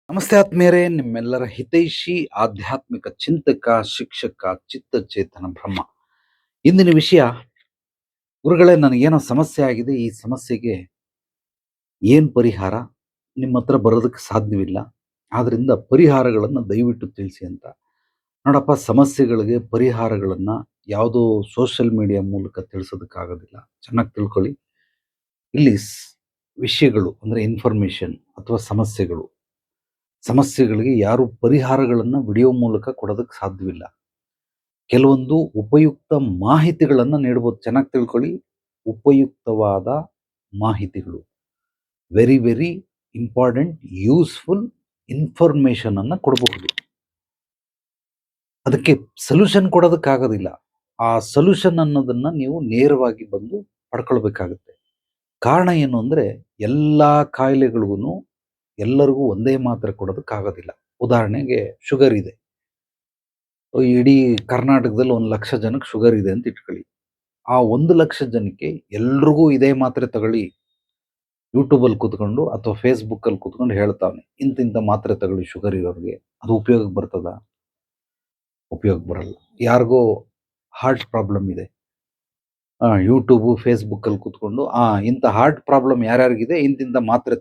ನಮಸ್ತೆ ಆತ್ಮೀಯರೇ, ನಿಮ್ಮೆಲ್ಲರ ಹಿತೈಷಿ ಆಧ್ಯಾತ್ಮಿಕ ಚಿಂತಕ, ಶಿಕ್ಷಕ, ಚಿತ್ತಚೇತನ ಬ್ರಹ್ಮ. ಇಂದಿನ ವಿಷಯ, ಗುರುಗಳೇ ನನಗೇನೋ ಸಮಸ್ಯೆ ಆಗಿದೆ. ಈ ಸಮಸ್ಯೆಗೆ ಏನು ಪರಿಹಾರ? ನಿಮ್ಮ ಹತ್ರ ಬರೋದಕ್ಕೆ ಸಾಧ್ಯವಿಲ್ಲ. ಆದ್ರಿಂದ ಪರಿಹಾರಗಳನ್ನು ದಯವಿಟ್ಟು ತಿಳಿಸಿ ಅಂತ. ನೋಡಪ್ಪ, ಸಮಸ್ಯೆಗಳಿಗೆ ಪರಿಹಾರಗಳನ್ನು ಯಾವುದೋ ಸೋಷಿಯಲ್ ಮೀಡಿಯಾ ಮೂಲಕ ತಿಳಿಸೋದಕ್ಕಾಗೋದಿಲ್ಲ. ಚೆನ್ನಾಗಿ ತಿಳ್ಕೊಳ್ಳಿ. ಇಲ್ಲಿ ವಿಷಯಗಳು ಅಂದರೆ ಇನ್ಫಾರ್ಮೇಷನ್ ಅಥವಾ ಸಮಸ್ಯೆಗಳಿಗೆ ಯಾರು ಪರಿಹಾರಗಳನ್ನು ವಿಡಿಯೋ ಮೂಲಕ ಕೊಡೋದಕ್ಕೆ ಸಾಧ್ಯವಿಲ್ಲ. ಕೆಲವೊಂದು ಉಪಯುಕ್ತ ಮಾಹಿತಿಗಳನ್ನು ನೀಡ್ಬೋದು. ಚೆನ್ನಾಗಿ ತಿಳ್ಕೊಳ್ಳಿ. ಉಪಯುಕ್ತವಾದ ಮಾಹಿತಿಗಳು, very very important, useful information ಅನ್ನು ಕೊಡಬಹುದು. ಅದಕ್ಕೆ ಸೊಲ್ಯೂಷನ್ ಕೊಡೋದಕ್ಕಾಗೋದಿಲ್ಲ. ಆ ಸೊಲ್ಯೂಷನ್ ಅನ್ನೋದನ್ನ ನೀವು ನೇರವಾಗಿ ಬಂದು ಪಡ್ಕೊಳ್ಬೇಕಾಗುತ್ತೆ. ಕಾರಣ ಏನು ಅಂದರೆ, ಎಲ್ಲ ಕಾಯಿಲೆಗಳಿಗೂ ಎಲ್ಲರಿಗೂ ಒಂದೇ ಮಾತ್ರೆ ಕೊಡೋದಕ್ಕಾಗೋದಿಲ್ಲ. ಉದಾಹರಣೆಗೆ ಶುಗರ್ ಇದೆ. ಇಡೀ ಕರ್ನಾಟಕದಲ್ಲಿ 1,00,000 ಜನಕ್ಕೆ ಶುಗರ್ ಇದೆ ಅಂತ ಇಟ್ಕೊಳ್ಳಿ. ಆ 1,00,000 ಜನಕ್ಕೆ ಎಲ್ರಿಗೂ ಇದೇ ಮಾತ್ರೆ ತಗೊಳ್ಳಿ, ಯೂಟ್ಯೂಬಲ್ಲಿ ಕೂತ್ಕೊಂಡು ಅಥವಾ ಫೇಸ್ಬುಕ್ಕಲ್ಲಿ ಕೂತ್ಕೊಂಡು ಹೇಳ್ತಾವನೆ, ಇಂತಿಂಥ ಮಾತ್ರೆ ತಗೊಳ್ಳಿ ಶುಗರ್ ಇರೋರಿಗೆ, ಅದು ಉಪಯೋಗಕ್ಕೆ ಬರ್ತದ? ಉಪಯೋಗ ಬರಲ್ಲ. ಯಾರಿಗೋ ಹಾರ್ಟ್ ಪ್ರಾಬ್ಲಮ್ ಇದೆ, ಯೂಟ್ಯೂಬು ಫೇಸ್ಬುಕ್ಕಲ್ಲಿ ಕೂತ್ಕೊಂಡು ಇಂಥ ಹಾರ್ಟ್ ಪ್ರಾಬ್ಲಮ್ ಯಾರ್ಯಾರಿಗಿದೆ ಇಂತಿಂಥ ಮಾತ್ರೆ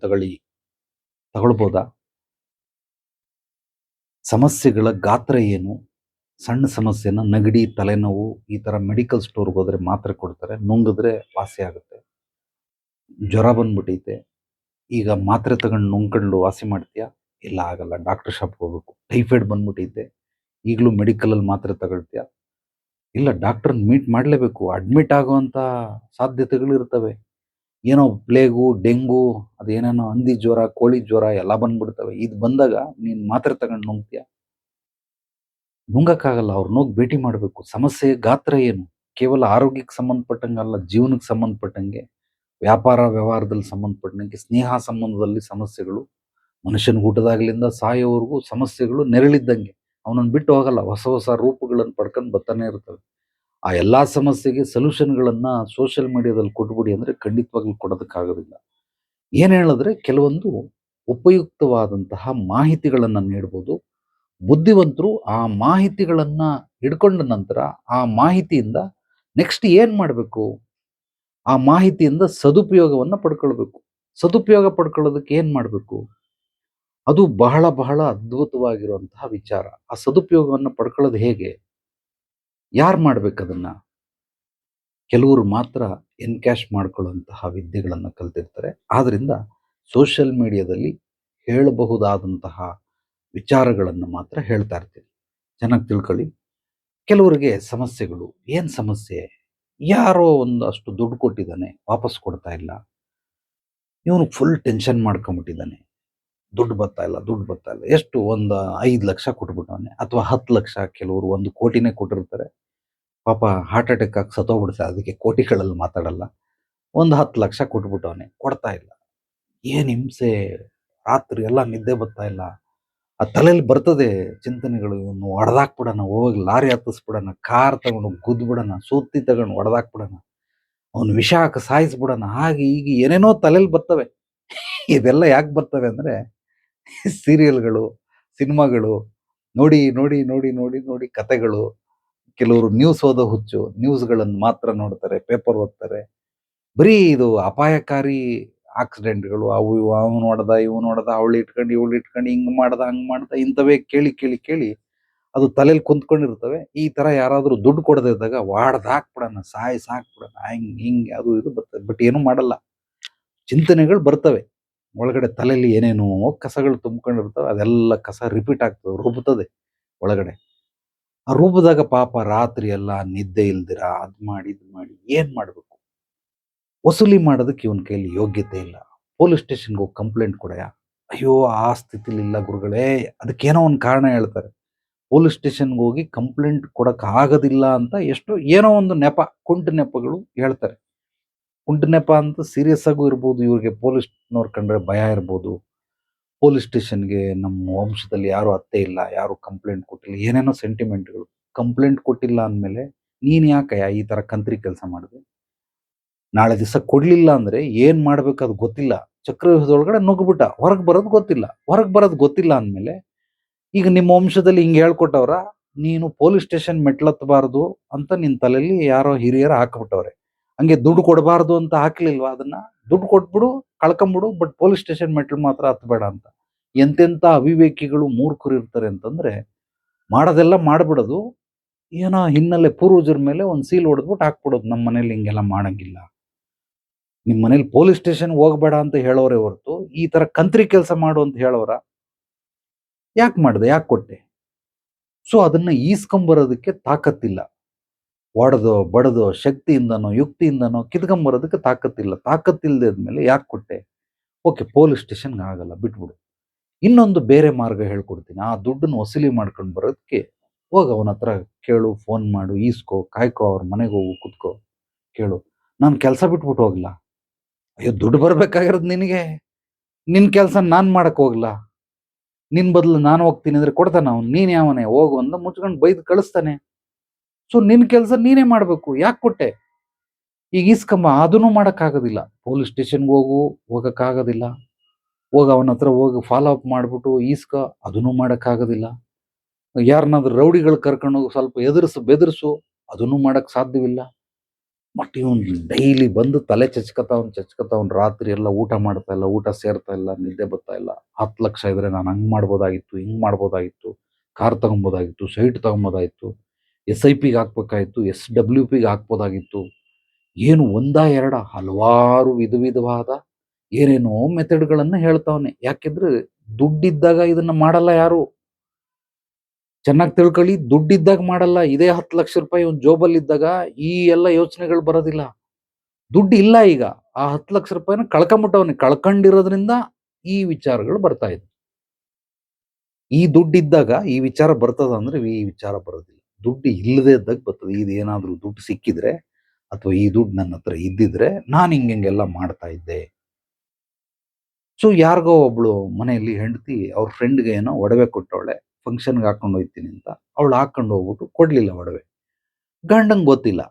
ತಗೊಳ್ಬೋದಾ? ಸಮಸ್ಯೆಗಳ ಗಾತ್ರ ಏನು? ಸಣ್ಣ ಸಮಸ್ಯೆನ ನೆಗಡಿ, ತಲೆನೋವು, ಈ ಥರ ಮೆಡಿಕಲ್ ಸ್ಟೋರ್ಗೆ ಹೋದರೆ ಮಾತ್ರೆ ಕೊಡ್ತಾರೆ, ನುಂಗಿದ್ರೆ ವಾಸಿ ಆಗುತ್ತೆ. ಜ್ವರ ಬಂದ್ಬಿಟ್ಟೈತೆ, ಈಗ ಮಾತ್ರೆ ತಗೊಂಡು ನುಂಗ್ಕೊಂಡು ವಾಸಿ ಮಾಡ್ತೀಯಾ? ಇಲ್ಲ, ಆಗಲ್ಲ, ಡಾಕ್ಟರ್ ಶಾಪ್ಗೆ ಹೋಗ್ಬೇಕು. ಟೈಫಾಯ್ಡ್ ಬಂದ್ಬಿಟ್ಟೈತೆ, ಈಗಲೂ ಮೆಡಿಕಲಲ್ಲಿ ಮಾತ್ರೆ ತಗೊಳ್ತೀಯಾ? ಇಲ್ಲ, ಡಾಕ್ಟರ್ನ ಮೀಟ್ ಮಾಡಲೇಬೇಕು. ಅಡ್ಮಿಟ್ ಆಗುವಂಥ ಸಾಧ್ಯತೆಗಳು ಇರ್ತವೆ. ಏನೋ ಪ್ಲೇಗು, ಡೆಂಗು, ಅದೇನೇನೋ ಹಂದಿ ಜ್ವರ, ಕೋಳಿ ಜ್ವರ ಎಲ್ಲ ಬಂದ್ಬಿಡ್ತವೆ. ಇದು ಬಂದಾಗ ನೀನು ಮಾತ್ರೆ ತಗೊಂಡು ನುಂಗ್ತೀಯಾ? ನುಂಗಕ್ಕಾಗಲ್ಲ. ಅವ್ರನ್ನ ಹೋಗಿ ಭೇಟಿ ಮಾಡಬೇಕು. ಸಮಸ್ಯೆ ಗಾತ್ರ ಏನು? ಕೇವಲ ಆರೋಗ್ಯಕ್ಕೆ ಸಂಬಂಧಪಟ್ಟಂಗಲ್ಲ, ಜೀವನಕ್ಕೆ ಸಂಬಂಧಪಟ್ಟಂಗೆ, ವ್ಯಾಪಾರ ವ್ಯವಹಾರದಲ್ಲಿ ಸಂಬಂಧಪಟ್ಟಂಗೆ, ಸ್ನೇಹ ಸಂಬಂಧದಲ್ಲಿ ಸಮಸ್ಯೆಗಳು, ಮನುಷ್ಯನ ಹುಟ್ಟದಾಗಲಿಂದ ಸಾಯೋವರೆಗೂ ಸಮಸ್ಯೆಗಳು ನೆರಳಿದ್ದಂಗೆ. ಅವನನ್ನು ಬಿಟ್ಟು ಹೋಗಲ್ಲ. ಹೊಸ ಹೊಸ ರೂಪಗಳನ್ನು ಪಡ್ಕೊಂಡು ಬರ್ತಾನೆ ಇರ್ತವೆ. ಆ ಎಲ್ಲ ಸಮಸ್ಯೆಗೆ ಸೊಲ್ಯೂಷನ್ಗಳನ್ನು ಸೋಷಿಯಲ್ ಮೀಡಿಯಾದಲ್ಲಿ ಕೊಟ್ಬಿಡಿ ಅಂದರೆ ಖಂಡಿತವಾಗ್ಲೂ ಕೊಡೋದಕ್ಕಾಗೋದಿಲ್ಲ. ಏನು ಹೇಳಿದ್ರೆ, ಕೆಲವೊಂದು ಉಪಯುಕ್ತವಾದಂತಹ ಮಾಹಿತಿಗಳನ್ನು ನೀಡ್ಬೋದು. ಬುದ್ಧಿವಂತರು ಆ ಮಾಹಿತಿಗಳನ್ನು ಹಿಡ್ಕೊಂಡ ನಂತರ ಆ ಮಾಹಿತಿಯಿಂದ ನೆಕ್ಸ್ಟ್ ಏನು ಮಾಡಬೇಕು? ಆ ಮಾಹಿತಿಯಿಂದ ಸದುಪಯೋಗವನ್ನು ಪಡ್ಕೊಳ್ಬೇಕು. ಸದುಪಯೋಗ ಪಡ್ಕೊಳ್ಳೋದಕ್ಕೆ ಏನು ಮಾಡಬೇಕು? ಅದು ಬಹಳ ಬಹಳ ಅದ್ಭುತವಾಗಿರುವಂತಹ ವಿಚಾರ. ಆ ಸದುಪಯೋಗವನ್ನು ಪಡ್ಕೊಳ್ಳೋದು ಹೇಗೆ? ಯಾರು ಮಾಡ್ಬೇಕದನ್ನ? ಕೆಲವರು ಮಾತ್ರ ಎನ್ಕ್ಯಾಶ್ ಮಾಡ್ಕೊಳ್ಳುವಂತಹ ವಿದ್ಯೆಗಳನ್ನು ಕಲ್ತಿರ್ತಾರೆ. ಆದ್ರಿಂದ ಸೋಷಿಯಲ್ ಮೀಡಿಯಾದಲ್ಲಿ ಹೇಳಬಹುದಾದಂತಹ ವಿಚಾರಗಳನ್ನು ಮಾತ್ರ ಹೇಳ್ತಾ ಇರ್ತೀನಿ. ಚೆನ್ನಾಗಿ ತಿಳ್ಕೊಳ್ಳಿ. ಕೆಲವರಿಗೆ ಸಮಸ್ಯೆಗಳು, ಏನು ಸಮಸ್ಯೆ? ಯಾರೋ ಒಂದಷ್ಟು ದುಡ್ಡು ಕೊಟ್ಟಿದ್ದಾನೆ, ವಾಪಸ್ ಕೊಡ್ತಾ ಇಲ್ಲ. ಇವನು ಫುಲ್ ಟೆನ್ಷನ್ ಮಾಡ್ಕೊಂಬಿಟ್ಟಿದ್ದಾನೆ. ದುಡ್ಡು ಬರ್ತಾ ಇಲ್ಲ. ಎಷ್ಟು? ಒಂದು 5,00,000 ಕೊಟ್ಬಿಟ್ಟವನೆ, ಅಥವಾ 10,00,000. ಕೆಲವರು 1,00,00,000ನೇ ಕೊಟ್ಟಿರ್ತಾರೆ. ಪಾಪ ಹಾರ್ಟ್ ಅಟ್ಯಾಕ್ ಆಗಿ ಸತ್ತೋಗ್ಬಿಡ್ತಾರೆ. ಅದಕ್ಕೆ ಕೋಟಿಗಳಲ್ಲಿ ಮಾತಾಡಲ್ಲ. ಒಂದು 10,00,000 ಕೊಟ್ಬಿಟ್ಟವನೆ, ಕೊಡ್ತಾ ಇಲ್ಲ. ಏನು ಹಿಂಸೆ! ರಾತ್ರಿ ಎಲ್ಲ ನಿದ್ದೆ ಬರ್ತಾ ಇಲ್ಲ. ಆ ತಲೆಯಲ್ಲಿ ಬರ್ತದೆ ಚಿಂತನೆಗಳು, ಇವನು ಹೊಡೆದಾಕ್ಬಿಡೋಣ, ಹೋಗಿ ಲಾರಿ ಹತ್ತಿಸ್ಬಿಡೋಣ, ಕಾರ್ ತಗೊಂಡು ಗುದ್ಬಿಡೋಣ, ಸೂತ್ತಿ ತಗೊಂಡು ಹೊಡೆದಾಕ್ಬಿಡೋಣ, ಅವನು ವಿಷ ಹಾಕಿ ಸಾಯಿಸ್ಬಿಡೋಣ, ಹಾಗೆ ಹೀಗೆ ಏನೇನೋ ತಲೆಯಲ್ಲಿ ಬರ್ತವೆ. ಇದೆಲ್ಲ ಯಾಕೆ ಬರ್ತವೆ ಅಂದರೆ, ಸೀರಿಯಲ್ಗಳು, ಸಿನಿಮಾಗಳು ನೋಡಿ ನೋಡಿ ನೋಡಿ ನೋಡಿ ನೋಡಿ ಕತೆಗಳು. ಕೆಲವರು ನ್ಯೂಸ್ ಓದೋ ಹುಚ್ಚು, ನ್ಯೂಸ್ಗಳನ್ನು ಮಾತ್ರ ನೋಡ್ತಾರೆ, ಪೇಪರ್ ಓದ್ತಾರೆ. ಬರೀ ಇದು ಅಪಾಯಕಾರಿ ಆಕ್ಸಿಡೆಂಟ್ಗಳು, ಅವು ಇವು, ಅವನು ಹೊಡೆದ, ಇವನು ಹೊಡೆದ, ಇವಳು ಇಟ್ಕೊಂಡು ಹಿಂಗೆ ಮಾಡ್ದ, ಹಂಗೆ ಮಾಡ್ದ, ಇಂಥವೇ ಕೇಳಿ ಕೇಳಿ ಕೇಳಿ ಅದು ತಲೆಯಲ್ಲಿ ಕುಂತ್ಕೊಂಡಿರ್ತವೆ. ಈ ಥರ ಯಾರಾದರೂ ದುಡ್ಡು ಕೊಡದೇ ಇದ್ದಾಗ ಹೊಡೆದಾಕ್ಬಿಡೋಣ, ಸಾಕ್ಬಿಡೋಣ, ಹಿಂಗೆ ಅದು ಇದು ಬರ್ತದೆ. ಬಟ್ ಏನೂ ಮಾಡಲ್ಲ. ಚಿಂತನೆಗಳು ಬರ್ತವೆ ಒಳಗಡೆ. ತಲೆಯಲ್ಲಿ ಏನೇನೋ ಕಸಗಳು ತುಂಬ್ಕೊಂಡಿರ್ತವೆ. ಅದೆಲ್ಲ ಕಸ ರಿಪೀಟ್ ಆಗ್ತದೆ, ರುಬ್ತದೆ ಒಳಗಡೆ. ಆ ರೂಪದಾಗ ಪಾಪ ರಾತ್ರಿ ಎಲ್ಲ ನಿದ್ದೆ ಇಲ್ದಿರ ಅದ್ ಮಾಡಿ ಇದ್ ಮಾಡಿ ಏನ್ ಮಾಡ್ಬೇಕು? ವಸೂಲಿ ಮಾಡೋದಕ್ಕೆ ಇವನ್ ಕೈಲಿ ಯೋಗ್ಯತೆ ಇಲ್ಲ. ಪೊಲೀಸ್ ಸ್ಟೇಷನ್ಗೆ ಹೋಗಿ ಕಂಪ್ಲೇಂಟ್ ಕೊಡಯ್ಯ. ಅಯ್ಯೋ, ಆ ಸ್ಥಿತಿಲಿ ಇಲ್ಲ ಗುರುಗಳೇ. ಅದಕ್ಕೇನೋ ಒಂದು ಕಾರಣ ಹೇಳ್ತಾರೆ. ಪೊಲೀಸ್ ಸ್ಟೇಷನ್ಗೆ ಹೋಗಿ ಕಂಪ್ಲೇಂಟ್ ಕೊಡಕ್ ಆಗೋದಿಲ್ಲ ಅಂತ ಏನೋ ಒಂದು ನೆಪ, ಕುಂಟು ನೆಪಗಳು ಹೇಳ್ತಾರೆ. ಕುಂಟು ನೆಪ ಅಂತ ಸೀರಿಯಸ್ ಆಗೂ ಇರ್ಬೋದು. ಇವ್ರಿಗೆ ಪೊಲೀಸ್ನವ್ರು ಕಂಡ್ರೆ ಭಯ ಇರ್ಬೋದು. ಪೊಲೀಸ್ ಸ್ಟೇಷನ್ಗೆ ನಮ್ಮ ವಂಶದಲ್ಲಿ ಯಾರು ಅತ್ತೆ ಇಲ್ಲ, ಯಾರು ಕಂಪ್ಲೇಂಟ್ ಕೊಟ್ಟಿಲ್ಲ, ಏನೇನೋ ಸೆಂಟಿಮೆಂಟ್ಗಳು. ಕಂಪ್ಲೇಂಟ್ ಕೊಟ್ಟಿಲ್ಲ ಅಂದಮೇಲೆ ನೀನು ಯಾಕಯ್ಯ ಈ ಥರ ಕಂತ್ರಿ ಕೆಲಸ ಮಾಡಿದೆ? ನಾಳೆ ದಿವಸ ಕೊಡಲಿಲ್ಲ ಅಂದರೆ ಏನು ಮಾಡಬೇಕು ಅದು ಗೊತ್ತಿಲ್ಲ. ಚಕ್ರವ್ಯೂಹದೊಳಗಡೆ ನುಗ್ಗ್ಬಿಟ್ಟ. ಹೊರಗೆ ಬರೋದು ಗೊತ್ತಿಲ್ಲ. ಹೊರಗೆ ಬರೋದು ಗೊತ್ತಿಲ್ಲ ಅಂದ್ಮೇಲೆ, ಈಗ ನಿಮ್ಮ ವಂಶದಲ್ಲಿ ಹಿಂಗೆ ಹೇಳ್ಕೊಟ್ಟವ್ರ, ನೀನು ಪೊಲೀಸ್ ಸ್ಟೇಷನ್ ಮೆಟ್ಲತ್ತಬಾರ್ದು ಅಂತ ನಿನ್ ತಲೆಯಲ್ಲಿ ಯಾರೋ ಹಿರಿಯರು ಹಾಕ್ಬಿಟ್ಟವ್ರೆ. ಹಂಗೆ ದುಡ್ಡು ಕೊಡಬಾರ್ದು ಅಂತ ಹಾಕ್ಲಿಲ್ವಾ ಅದನ್ನ? ದುಡ್ಡು ಕೊಟ್ಬಿಡು, ಕಳ್ಕೊಂಬಿಡು, ಬಟ್ ಪೊಲೀಸ್ ಸ್ಟೇಷನ್ ಮೆಟ್ಲು ಮಾತ್ರ ಹತ್ಬೇಡ ಅಂತ. ಎಂತೆಂಥ ಅವಿವೇಕಿಗಳು, ಮೂರ್ಖರು ಇರ್ತಾರೆ ಅಂತಂದ್ರೆ, ಮಾಡೋದೆಲ್ಲ ಮಾಡ್ಬಿಡೋದು, ಏನೋ ಹಿನ್ನೆಲೆ ಪೂರ್ವಜರ ಮೇಲೆ ಒಂದು ಸೀಲ್ ಹೊಡೆದ್ಬಿಟ್ಟು ಹಾಕ್ಬಿಡೋದು, ನಮ್ಮ ಮನೇಲಿ ಹಿಂಗೆಲ್ಲ ಮಾಡಂಗಿಲ್ಲ. ನಿಮ್ಮ ಮನೇಲಿ ಪೊಲೀಸ್ ಸ್ಟೇಷನ್ ಹೋಗ್ಬೇಡ ಅಂತ ಹೇಳೋರೇ ಹೊರತು, ಈ ತರ ಕಂತ್ರಿ ಕೆಲಸ ಮಾಡು ಅಂತ ಹೇಳೋರ? ಯಾಕೆ ಮಾಡ್ದೆ? ಯಾಕೆ ಕೊಟ್ಟೆ? ಸೊ ಅದನ್ನ ಈಸ್ಕೊಂಬರೋದಕ್ಕೆ ತಾಕತ್ತಿಲ್ಲ. ಹೊಡೆದೋ, ಬಡದೋ, ಶಕ್ತಿಯಿಂದನೋ, ಯುಕ್ತಿಯಿಂದನೋ ಕಿತ್ಕೊಂಬರೋದಕ್ಕೆ ತಾಕತ್ತಿಲ್ಲ. ತಾಕತ್ತಿಲ್ಲದೆ ಇದ್ಮೇಲೆ ಯಾಕೆ ಕೊಟ್ಟೆ? ಓಕೆ, ಪೊಲೀಸ್ ಸ್ಟೇಷನ್‌ಗೆ ಆಗಲ್ಲ, ಬಿಟ್ಬಿಡು. ಇನ್ನೊಂದು ಬೇರೆ ಮಾರ್ಗ ಹೇಳ್ಕೊಡ್ತೀನಿ. ಆ ದುಡ್ಡನ್ನ ವಸೂಲಿ ಮಾಡ್ಕೊಂಡು ಬರೋದಕ್ಕೆ ಹೋಗು, ಅವನ ಹತ್ರ ಕೇಳು, ಫೋನ್ ಮಾಡು, ಈಸ್ಕೋ, ಕಾಯ್ಕೋ, ಅವ್ರ ಮನೆಗೆ ಹೋಗು, ಕುತ್ಕೋ, ಕೇಳು. ನಾನು ಕೆಲಸ ಬಿಟ್ಬಿಟ್ಟು ಹೋಗ್ಲಾ? ಅಯ್ಯೋ, ದುಡ್ಡು ಬರ್ಬೇಕಾಗಿರೋದು ನಿನಗೆ. ನಿನ್ ಕೆಲಸ ನಾನ್ ಮಾಡಕ್ ಹೋಗ್ಲಾ? ನಿನ್ ಬದಲು ನಾನು ಹೋಗ್ತೀನಿ ಅಂದ್ರೆ ಕೊಡ್ತಾನ ಅವ್ನು? ನೀನ್ ಯಾವನೇ ಹೋಗು ಅಂತ ಮುಚ್ಕೊಂಡು ಬೈದು ಕಳಿಸ್ತಾನೆ. ಸೊ ನಿನ್ ಕೆಲಸ ನೀನೇ ಮಾಡ್ಬೇಕು. ಯಾಕೆ ಕೊಟ್ಟೆ? ಈಗ ಈಸ್ಕೊಂಬ, ಅದನ್ನು ಮಾಡಕ್ಕಾಗೋದಿಲ್ಲ. ಪೊಲೀಸ್ ಸ್ಟೇಷನ್‌ಗೆ ಹೋಗಕ್ಕಾಗೋದಿಲ್ಲ. ಅವನ ಹತ್ರ ಹೋಗಿ ಫಾಲೋ ಅಪ್ ಮಾಡ್ಬಿಟ್ಟು ಈಸ್ಕೊ, ಅದನ್ನು ಮಾಡಕ್ಕಾಗೋದಿಲ್ಲ. ಯಾರನ್ನಾದ್ರೂ ರೌಡಿಗಳು ಕರ್ಕೊಂಡು ಹೋಗಿ ಸ್ವಲ್ಪ ಎದುರಿಸು, ಬೆದರಿಸು, ಅದನ್ನು ಮಾಡಕ್ ಸಾಧ್ಯವಿಲ್ಲ. ಬಟ್ ಇವನು ಡೈಲಿ ಬಂದು ತಲೆ ಚಚ್ಕತಾವನ್, ರಾತ್ರಿ ಎಲ್ಲ ಊಟ ಮಾಡ್ತಾ ಇಲ್ಲ, ಊಟ ಸೇರ್ತಾ ಇಲ್ಲ, ನಿದ್ದೆ ಬರ್ತಾ ಇಲ್ಲ. 10 ಲಕ್ಷ ಇದ್ರೆ ನಾನು ಹಂಗ್ ಮಾಡ್ಬೋದಾಗಿತ್ತು, ಹಿಂಗ್ ಮಾಡ್ಬೋದಾಗಿತ್ತು, ಕಾರ್ ತಗೊಬೋದಾಗಿತ್ತು, ಸೈಟ್ ತಗೊಬೋದಾಗಿತ್ತು, SIPಗೆ ಹಾಕ್ಬೇಕಾಗಿತ್ತು, SWPಗೆ ಹಾಕ್ಬೋದಾಗಿತ್ತು. ಏನು ಒಂದಾ ಎರಡ, ಹಲವಾರು ವಿಧವಾದ ಏನೇನೋ ಮೆಥಡ್ಗಳನ್ನ ಹೇಳ್ತಾವನೆ. ಯಾಕೆಂದ್ರೆ ದುಡ್ಡಿದ್ದಾಗ ಇದನ್ನ ಮಾಡಲ್ಲ ಯಾರು. ಚೆನ್ನಾಗಿ ತಿಳ್ಕೊಳ್ಳಿ, ದುಡ್ಡಿದ್ದಾಗ ಮಾಡಲ್ಲ. ಇದೇ 10 ಲಕ್ಷ ರೂಪಾಯಿ ಒಂದು ಜೋಬಲ್ಲಿ ಇದ್ದಾಗ ಈ ಎಲ್ಲ ಯೋಚನೆಗಳು ಬರೋದಿಲ್ಲ. ದುಡ್ಡು ಇಲ್ಲ ಈಗ. ಆ 10 ಲಕ್ಷ ರೂಪಾಯಿನ ಕಳ್ಕೊಂಬಿಟ್ಟವನೆ. ಕಳ್ಕೊಂಡಿರೋದ್ರಿಂದ ಈ ವಿಚಾರಗಳು ಬರ್ತಾ ಇದೆ. ಈ ದುಡ್ಡಿದ್ದಾಗ ಈ ವಿಚಾರ ಬರ್ತದ ಅಂದ್ರೆ ಈ ವಿಚಾರ ಬರೋದಿಲ್ಲ. ದುಡ್ಡು ಇಲ್ಲದೆ ಇದ್ದಾಗ ಬರ್ತದೆ. ಇದೇನಾದ್ರೂ ದುಡ್ಡು ಸಿಕ್ಕಿದ್ರೆ ಅಥವಾ ಈ ದುಡ್ಡು ನನ್ನ ಹತ್ರ ಇದ್ದಿದ್ರೆ ನಾನು ಹಿಂಗೆಲ್ಲ ಮಾಡ್ತಾ ಇದ್ದೆ. ಸೊ ಯಾರಿಗೋ ಒಬ್ಳು ಮನೆಯಲ್ಲಿ ಹೆಂಡತಿ ಅವ್ರ ಫ್ರೆಂಡ್ಗೆ ಏನೋ ಒಡವೆ ಕೊಟ್ಟವಳೆ, ಫಂಕ್ಷನ್ಗೆ ಹಾಕೊಂಡು ಹೋಗ್ತೀನಿ ಅಂತ. ಅವಳು ಹಾಕೊಂಡು ಹೋಗ್ಬಿಟ್ಟು ಕೊಡ್ಲಿಲ್ಲ ಒಡವೆ. ಗಂಡಂಗೆ ಗೊತ್ತಿಲ್ಲ.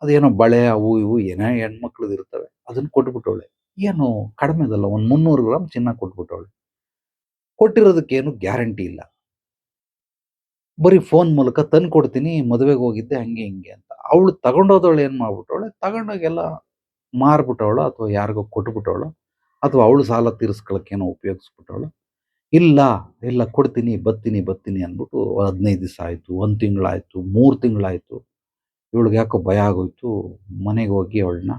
ಅದೇನೋ ಬಳೆ ಅವು ಇವು ಏನೇ ಹೆಣ್ಮಕ್ಳದ್ದು ಇರ್ತವೆ, ಅದನ್ನ ಕೊಟ್ಬಿಟ್ಟವಳೆ. ಏನು ಕಡಿಮೆದಲ್ಲ, ಒಂದು 300 ಗ್ರಾಮ್ ಚಿನ್ನ ಕೊಟ್ಬಿಟ್ಟವಳೆ. ಕೊಟ್ಟಿರೋದಕ್ಕೇನು ಗ್ಯಾರಂಟಿ ಇಲ್ಲ. ಬರೀ ಫೋನ್ ಮೂಲಕ ತಂದು ಕೊಡ್ತೀನಿ, ಮದುವೆಗೆ ಹೋಗಿದ್ದೆ ಹಂಗೆ ಹಿಂಗೆ ಅಂತ. ಅವಳು ತಗೊಂಡೋದವಳು ಏನ್ ಮಾಡ್ಬಿಟ್ಟವಳೆ, ತಗೊಂಡೋಗೆಲ್ಲ ಮಾರ್ಬಿಟ್ಟವಳು ಅಥವಾ ಯಾರಿಗೋ ಕೊಟ್ಬಿಟ್ಟವಳು ಅಥವಾ ಅವಳು ಸಾಲ ತೀರಿಸ್ಕೊಳಕ್ಕೇನೋ ಉಪಯೋಗಿಸ್ಬಿಟ್ಟವಳು. ಇಲ್ಲ, ಇಲ್ಲ ಕೊಡ್ತೀನಿ, ಬರ್ತೀನಿ ಅಂದ್ಬಿಟ್ಟು 15 ದಿವಸ ಆಯ್ತು, 1 ತಿಂಗಳಾಯ್ತು, 3 ತಿಂಗಳಾಯ್ತು. ಇವಳಿಗೆ ಯಾಕೋ ಭಯ ಆಗೋಯ್ತು. ಮನೆಗೆ ಹೋಗಿ ಅವಳನ್ನ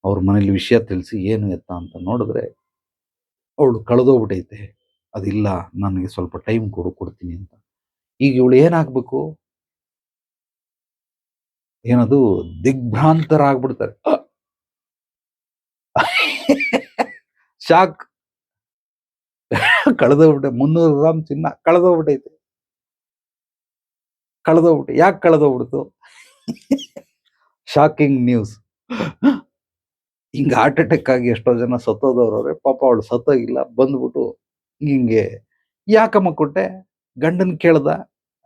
ಅವ್ರ ಮನೇಲಿ ವಿಷಯ ತಿಳಿಸಿ ಏನು ಎತ್ತ ಅಂತ ನೋಡಿದ್ರೆ ಅವಳು ಕಳೆದೋಗ್ಬಿಟ್ಟೈತೆ. ಅದಿಲ್ಲ, ನನಗೆ ಸ್ವಲ್ಪ ಟೈಮ್ ಕೊಡ್ತೀನಿ ಅಂತ. ಈಗ ಇವಳು ಏನಾಗ್ಬೇಕು? ಏನದು ದಿಗ್ಭ್ರಾಂತರಾಗ್ಬಿಡ್ತಾರೆ. ಶಾಕ್. ಕಳೆದೋಗ್ಬಿಟ್ಟೆ. 300 ಗ್ರಾಮ್ ಚಿನ್ನ ಕಳೆದೋಗ್ಬಿಟ್ಟೈತೆ. ಯಾಕೆ ಕಳೆದೋಗ್ಬಿಡ್ತು? Shocking news. ಹಿಂಗ ಹಾರ್ಟ್ ಅಟ್ಯಾಕ್ ಆಗಿ ಎಷ್ಟೋ ಜನ ಸತ್ತೋದವ್ರವ್ರೆ. ಪಾಪ ಅವಳು ಸತ್ತೋಗಿಲ್ಲ. ಬಂದ್ಬಿಟ್ಟು ಹಿಂಗೆ ಯಾಕಮ್ಮ ಕೊಟ್ಟೆ? ಗಂಡನ್ ಕೇಳ್ದ.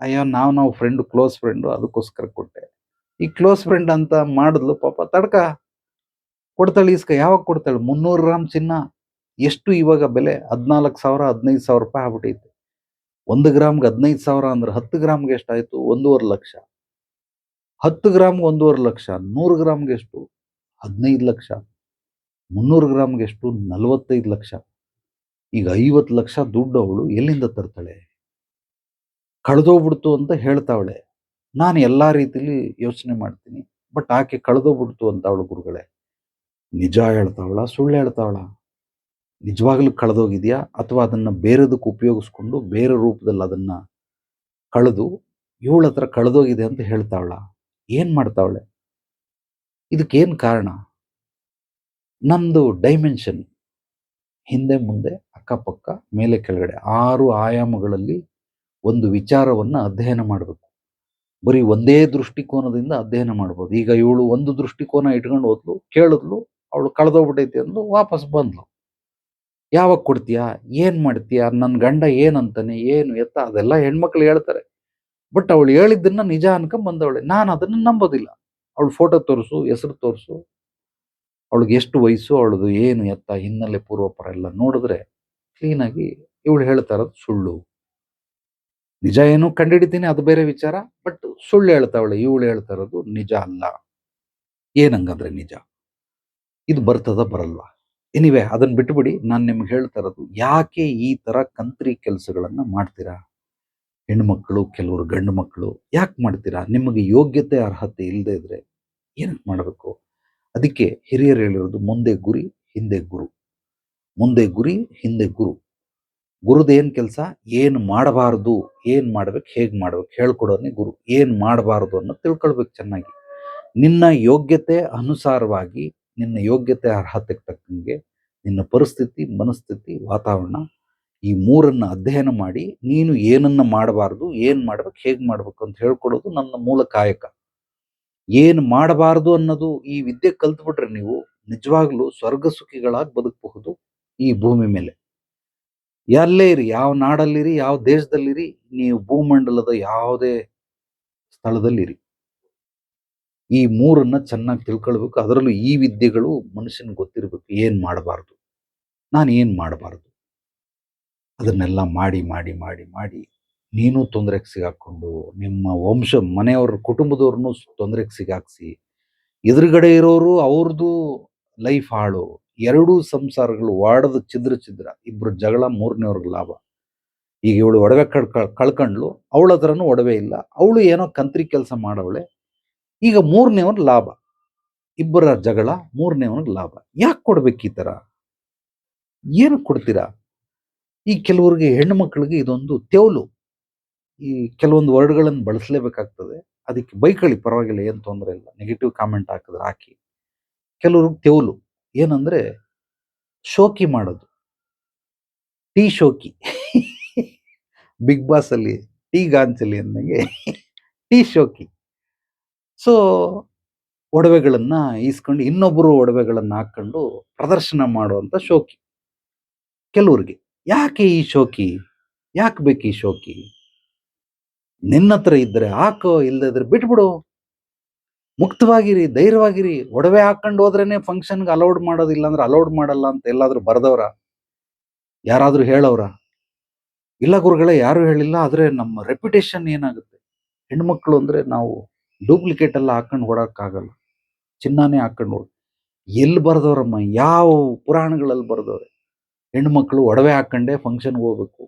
ಅಯ್ಯೋ, ನಾವು ಫ್ರೆಂಡ್, ಕ್ಲೋಸ್ ಫ್ರೆಂಡು, ಅದಕ್ಕೋಸ್ಕರ ಕೊಟ್ಟೆ. ಈ ಕ್ಲೋಸ್ ಫ್ರೆಂಡ್ ಅಂತ ಮಾಡಿದ್ಲು ಪಾಪ. ತಡ್ಕ ಕೊಡ್ತಾಳೆ, ಈಸ್ಕ. ಯಾವಾಗ ಕೊಡ್ತಾಳೆ? 300 ಗ್ರಾಮ್ ಚಿನ್ನ ಎಷ್ಟು ಇವಾಗ ಬೆಲೆ? 14,000 15,000 ರೂಪಾಯಿ ಆಗ್ಬಿಟ್ಟೈತೆ. 1 ಗ್ರಾಮ್ಗೆ 15,000 ಅಂದ್ರೆ 10 ಗ್ರಾಮ್ಗೆ ಎಷ್ಟಾಯ್ತು? 1.5 ಲಕ್ಷ. 10 ಗ್ರಾಮ್ಗೆ 1.5 ಲಕ್ಷ. 100 ಗ್ರಾಮ್ಗೆ ಎಷ್ಟು? 15 ಲಕ್ಷ. 300 ಗ್ರಾಮ್ಗೆ ಎಷ್ಟು? 45 ಲಕ್ಷ. ಈಗ 50 ಲಕ್ಷ ದುಡ್ಡು ಅವಳು ಎಲ್ಲಿಂದ ತರ್ತಾಳೆ? ಕಳೆದೋಗ್ಬಿಡ್ತು ಅಂತ ಹೇಳ್ತಾವಳೆ. ನಾನು ಎಲ್ಲಾ ರೀತಿಲಿ ಯೋಚನೆ ಮಾಡ್ತೀನಿ. ಬಟ್ ಆಕೆ ಕಳೆದೋಗ್ಬಿಡ್ತು ಅಂತ ಅವಳು ಗುರುಗಳೇ. ನಿಜ ಹೇಳ್ತಾವಳ? ಸುಳ್ಳು ಹೇಳ್ತಾವಳ? ನಿಜವಾಗ್ಲೂ ಕಳೆದೋಗಿದ್ಯಾ? ಅಥವಾ ಅದನ್ನ ಬೇರೆದಕ್ಕೆ ಉಪಯೋಗಿಸ್ಕೊಂಡು ಬೇರೆ ರೂಪದಲ್ಲಿ ಅದನ್ನ ಕಳೆದು ಇವಳ ಹತ್ರ ಕಳೆದೋಗಿದೆ ಅಂತ ಹೇಳ್ತಾವಳ? ಏನ್ ಮಾಡ್ತಾವಳೆ? ಇದಕ್ಕೇನ್ ಕಾರಣ? ನಮ್ದು ಡೈಮೆನ್ಷನ್ ಹಿಂದೆ ಮುಂದೆ ಅಕ್ಕಪಕ್ಕ ಮೇಲೆ ಕೆಳಗಡೆ 6 ಆಯಾಮಗಳಲ್ಲಿ ಒಂದು ವಿಚಾರವನ್ನ ಅಧ್ಯಯನ ಮಾಡಬೇಕು. ಬರೀ ಒಂದೇ ದೃಷ್ಟಿಕೋನದಿಂದ ಅಧ್ಯಯನ ಮಾಡ್ಬೋದು. ಈಗ ಇವಳು ಒಂದು ದೃಷ್ಟಿಕೋನ ಇಟ್ಕೊಂಡು ಹೋದ್ಲು, ಕೇಳಿದ್ಲು, ಅವಳು ಕಳೆದೋಗ್ಬಿಟ್ಟೈತಿ ಅಂದ್ಲು, ವಾಪಸ್ ಬಂದ್ಲು. ಯಾವಾಗ ಕೊಡ್ತೀಯಾ? ಏನ್ ಮಾಡ್ತೀಯಾ? ನನ್ನ ಗಂಡ ಏನಂತಾನೆ, ಏನು ಎತ್ತ, ಅದೆಲ್ಲ ಹೆಣ್ಮಕ್ಳು ಹೇಳ್ತಾರೆ. ಬಟ್ ಅವಳು ಹೇಳಿದ್ದನ್ನ ನಿಜ ಅನ್ಕೊಂಡ್ ಬಂದವಳೆ. ನಾನು ಅದನ್ನ ನಂಬೋದಿಲ್ಲ. ಅವಳು ಫೋಟೋ ತೋರಿಸು, ಹೆಸರು ತೋರಿಸು, ಅವಳಿಗೆ ಎಷ್ಟು ವಯಸ್ಸು, ಅವಳದು ಏನು ಎತ್ತ, ಹಿನ್ನೆಲೆ, ಪೂರ್ವಾಪರ ಎಲ್ಲ ನೋಡಿದ್ರೆ ಕ್ಲೀನಾಗಿ ಇವಳು ಹೇಳ್ತಾ ಇರೋದು ಸುಳ್ಳು. ನಿಜ ಏನು ಕಂಡುಹಿಡಿತೀನಿ, ಅದು ಬೇರೆ ವಿಚಾರ. ಬಟ್ ಸುಳ್ಳು ಹೇಳ್ತಾವಳೆ, ಇವಳು ಹೇಳ್ತಾ ಇರೋದು ನಿಜ ಅಲ್ಲ. ಏನಂಗಂದ್ರೆ ನಿಜ? ಇದು ಬರ್ತದ ಬರಲ್ವಾ? ಎನಿವೆ ಅದನ್ನ ಬಿಟ್ಟುಬಿಡಿ. ನಾನು ನಿಮ್ಗೆ ಹೇಳ್ತಾ ಇರೋದು, ಯಾಕೆ ಈ ತರ ಕಂತ್ರಿ ಕೆಲಸಗಳನ್ನ ಮಾಡ್ತೀರಾ? ಹೆಣ್ಮಕ್ಳು, ಕೆಲವರು ಗಂಡು ಮಕ್ಕಳು ಯಾಕೆ ಮಾಡ್ತೀರಾ? ನಿಮಗೆ ಯೋಗ್ಯತೆ ಅರ್ಹತೆ ಇಲ್ಲದೆ ಇದ್ರೆ ಏನಕ್ಕೆ ಮಾಡಬೇಕು? ಅದಕ್ಕೆ ಹಿರಿಯರು ಹೇಳಿರೋದು, ಮುಂದೆ ಗುರಿ ಹಿಂದೆ ಗುರು. ಮುಂದೆ ಗುರಿ ಹಿಂದೆ ಗುರು. ಗುರುದ ಏನ್ ಕೆಲಸ? ಏನ್ ಮಾಡಬಾರದು, ಏನ್ ಮಾಡ್ಬೇಕು, ಹೇಗ್ ಮಾಡ್ಬೇಕು ಹೇಳ್ಕೊಡೋನೆ ಗುರು. ಏನ್ ಮಾಡಬಾರದು ಅನ್ನೋದು ತಿಳ್ಕೊಳ್ಬೇಕು ಚೆನ್ನಾಗಿ. ನಿನ್ನ ಯೋಗ್ಯತೆ ಅನುಸಾರವಾಗಿ, ನಿನ್ನ ಯೋಗ್ಯತೆ ಅರ್ಹತೆಗೆ ತಕ್ಕಂಗೆ, ನಿನ್ನ ಪರಿಸ್ಥಿತಿ, ಮನಸ್ಥಿತಿ, ವಾತಾವರಣ, ಈ ಮೂರನ್ನ ಅಧ್ಯಯನ ಮಾಡಿ ನೀನು ಏನನ್ನ ಮಾಡಬಾರದು, ಏನ್ ಮಾಡ್ಬೇಕು, ಹೇಗ್ ಮಾಡ್ಬೇಕು ಅಂತ ಹೇಳ್ಕೊಡೋದು ನನ್ನ ಮೂಲ ಕಾಯಕ. ಏನ್ ಮಾಡಬಾರದು ಅನ್ನೋದು ಈ ವಿದ್ಯೆ ಕಲ್ತ್ಬಿಟ್ರೆ ನೀವು ನಿಜವಾಗ್ಲೂ ಸ್ವರ್ಗ ಸುಖಿಗಳಾಗಿ ಬದುಕಬಹುದು ಈ ಭೂಮಿ ಮೇಲೆ. ಎಲ್ಲೇ ಇರಿ, ಯಾವ ನಾಡಲ್ಲಿರಿ, ಯಾವ ದೇಶದಲ್ಲಿರಿ, ನೀವು ಭೂಮಂಡಲದ ಯಾವುದೇ ಸ್ಥಳದಲ್ಲಿರಿ, ಈ ಮೂರನ್ನ ಚೆನ್ನಾಗಿ ತಿಳ್ಕೊಳ್ಬೇಕು. ಅದರಲ್ಲೂ ಈ ವಿದ್ಯೆಗಳು ಮನುಷ್ಯನಿಗೆ ಗೊತ್ತಿರಬೇಕು. ಏನ್ ಮಾಡಬಾರದು, ನಾನು ಏನ್ ಮಾಡಬಾರದು, ಅದನ್ನೆಲ್ಲ ಮಾಡಿ ಮಾಡಿ ಮಾಡಿ ಮಾಡಿ ನೀನು ತೊಂದರೆಗೆ ಸಿಗಾಕೊಂಡು, ನಿಮ್ಮ ಮನೆಯವ್ರ ಕುಟುಂಬದವ್ರನ್ನೂ ತೊಂದರೆಗೆ ಸಿಗಾಕ್ಸಿ, ಎದುರುಗಡೆ ಇರೋರು ಅವ್ರದ್ದು ಲೈಫ್ ಹಾಳು, ಎರಡೂ ಸಂಸಾರಗಳು ವಾಡದ ಛಿದ್ರ ಛಿದ್ರ, ಇಬ್ರು ಜಗಳ, ಮೂರನೇವ್ರಿಗೆ ಲಾಭ. ಈಗ ಇವಳು ಒಡವೆ ಕಳ್ಕೊಂಡ್ಲು, ಅವಳ ಹತ್ರನೂ ಒಡವೆ ಇಲ್ಲ, ಅವಳು ಏನೋ ಕಂತ್ರಿ ಕೆಲಸ ಮಾಡವಳೆ, ಈಗ ಮೂರನೇವನ್ ಲಾಭ, ಇಬ್ಬರ ಜಗಳ, ಮೂರನೇವನಿಗೆ ಲಾಭ. ಯಾಕೆ ಕೊಡ್ಬೇಕು ಈ ತರ? ಏನಕ್ಕೆ ಕೊಡ್ತೀರಾ? ಈ ಕೆಲವ್ರಿಗೆ, ಹೆಣ್ಣು ಮಕ್ಕಳಿಗೆ ಇದೊಂದು ತೆವಲು. ಈ ಕೆಲವೊಂದು ವರ್ಡ್ಗಳನ್ನು ಬಳಸಲೇಬೇಕಾಗ್ತದೆ. ಅದಕ್ಕೆ ಬೈಕಳಿ, ಪರವಾಗಿಲ್ಲ, ಏನು ತೊಂದರೆ ಇಲ್ಲ. ನೆಗೆಟಿವ್ ಕಾಮೆಂಟ್ ಹಾಕಿದ್ರೆ ಹಾಕಿ. ಕೆಲವ್ರಿಗೆ ತೆವಲು ಏನಂದ್ರೆ ಶೋಕಿ ಮಾಡೋದು, ಟೀ ಶೋಕಿ. ಬಿಗ್ ಬಾಸ್ ಅಲ್ಲಿ ಟೀ ಗಾಂಚಲಿ ಅಂದಂಗೆ ಟೀ ಶೋಕಿ. ಸೊ ಒಡವೆಗಳನ್ನ ಈಸ್ಕೊಂಡು ಇನ್ನೊಬ್ಬರು ಒಡವೆಗಳನ್ನ ಹಾಕೊಂಡು ಪ್ರದರ್ಶನ ಮಾಡುವಂತ ಶೋಕಿ ಕೆಲವ್ರಿಗೆ. ಯಾಕೆ ಈ ಶೋಕಿ? ಯಾಕೆ ಬೇಕು ಈ ಶೋಕಿ? ನಿನ್ನ ಹತ್ರ ಇದ್ರೆ ಹಾಕೋ, ಇಲ್ಲದಿದ್ರೆ ಬಿಟ್ಬಿಡು. ಮುಕ್ತವಾಗಿರಿ, ಧೈರ್ಯವಾಗಿರಿ. ಒಡವೆ ಹಾಕೊಂಡು ಹೋದ್ರೇನೆ ಫಂಕ್ಷನ್ಗೆ ಅಲೌಡ್ ಮಾಡೋದಿಲ್ಲ ಅಂದ್ರೆ ಅಲೌಡ್ ಮಾಡಲ್ಲ ಅಂತ ಎಲ್ಲಾದ್ರೂ ಬರ್ದವ್ರ? ಯಾರಾದ್ರೂ ಹೇಳವ್ರ? ಇಲ್ಲ ಗುರುಗಳೇ, ಯಾರು ಹೇಳಿಲ್ಲ. ಆದ್ರೆ ನಮ್ಮ ರೆಪ್ಯುಟೇಷನ್ ಏನಾಗುತ್ತೆ? ಹೆಣ್ಮಕ್ಳು ಅಂದ್ರೆ ನಾವು ಡೂಪ್ಲಿಕೇಟ್ ಎಲ್ಲ ಹಾಕೊಂಡು ಓಡಕ್ಕಾಗಲ್ಲ, ಚಿನ್ನಾನೇ ಹಾಕೊಂಡು ಹೋಗಿ. ಎಲ್ಲಿ ಬರ್ದವ್ರಮ್ಮ? ಯಾವ ಪುರಾಣಗಳಲ್ಲಿ ಬರ್ದವ್ರೆ? ಹೆಣ್ಮಕ್ಳು ಒಡವೆ ಹಾಕೊಂಡೇ ಫಂಕ್ಷನ್ಗೆ ಹೋಗ್ಬೇಕು.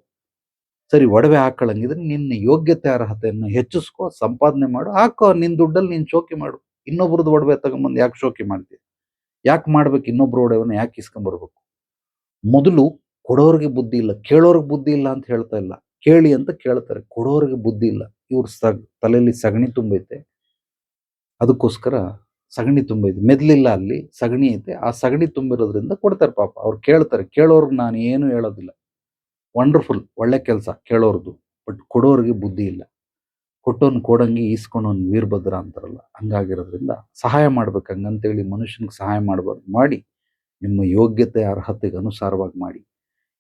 ಸರಿ, ಒಡವೆ ಹಾಕೊಳ್ಳಂಗಿದ್ರೆ ನಿನ್ನ ಯೋಗ್ಯತೆ ಅರ್ಹತೆಯನ್ನು ಹೆಚ್ಚಿಸ್ಕೋ, ಸಂಪಾದನೆ ಮಾಡು, ಹಾಕೋ. ನಿನ್ ದುಡ್ಡಲ್ಲಿ ನೀನ್ ಶೋಕಿ ಮಾಡು. ಇನ್ನೊಬ್ರದ್ದು ಒಡವೆ ತಗೊಂಬಂದು ಯಾಕೆ ಶೋಕಿ ಮಾಡ್ತೀಯ? ಯಾಕೆ ಮಾಡ್ಬೇಕು? ಇನ್ನೊಬ್ರು ಒಡವೆನ ಯಾಕೆ ಇಸ್ಕೊಂಡ್ಬರ್ಬೇಕು? ಮೊದಲು ಕೊಡೋರಿಗೆ ಬುದ್ಧಿ ಇಲ್ಲ, ಕೇಳೋರ್ಗೆ ಬುದ್ಧಿ ಇಲ್ಲ ಅಂತ ಹೇಳ್ತಾ ಇಲ್ಲ. ಕೇಳಿ ಅಂತ ಕೇಳ್ತಾರೆ, ಕೊಡೋರಿಗೆ ಬುದ್ಧಿ ಇಲ್ಲ. ಇವ್ರ ತಲೆಯಲ್ಲಿ ಸಗಣಿ ತುಂಬೈತೆ, ಅದಕ್ಕೋಸ್ಕರ ಸಗಣಿ ತುಂಬೈತೆ. ಮೆದ್ಲಿಲ್ಲ, ಅಲ್ಲಿ ಸಗಣಿ ಐತೆ, ಆ ಸಗಣಿ ತುಂಬಿರೋದ್ರಿಂದ ಕೊಡ್ತಾರೆ. ಪಾಪ ಅವ್ರು ಕೇಳ್ತಾರೆ. ಕೇಳೋರ್ಗೆ ನಾನು ಏನು ಹೇಳೋದಿಲ್ಲ. ವಂಡರ್ಫುಲ್, ಒಳ್ಳೆ ಕೆಲಸ ಕೇಳೋರ್ದು. ಬಟ್ ಕೊಡೋರಿಗೆ ಬುದ್ಧಿ ಇಲ್ಲ. ಕೊಟ್ಟೋನ್ ಕೊಡಂಗಿ, ಈಸ್ಕೊಂಡೋನ್ ವೀರಭದ್ರ ಅಂತಾರಲ್ಲ, ಹಂಗಾಗಿರೋದ್ರಿಂದ ಸಹಾಯ ಮಾಡ್ಬೇಕು. ಹಂಗಂತೇಳಿ ಮನುಷ್ಯನಿಗೆ ಸಹಾಯ ಮಾಡಬಾರ್ದು. ಮಾಡಿ, ನಿಮ್ಮ ಯೋಗ್ಯತೆ ಅರ್ಹತೆಗೆ ಅನುಸಾರವಾಗಿ ಮಾಡಿ.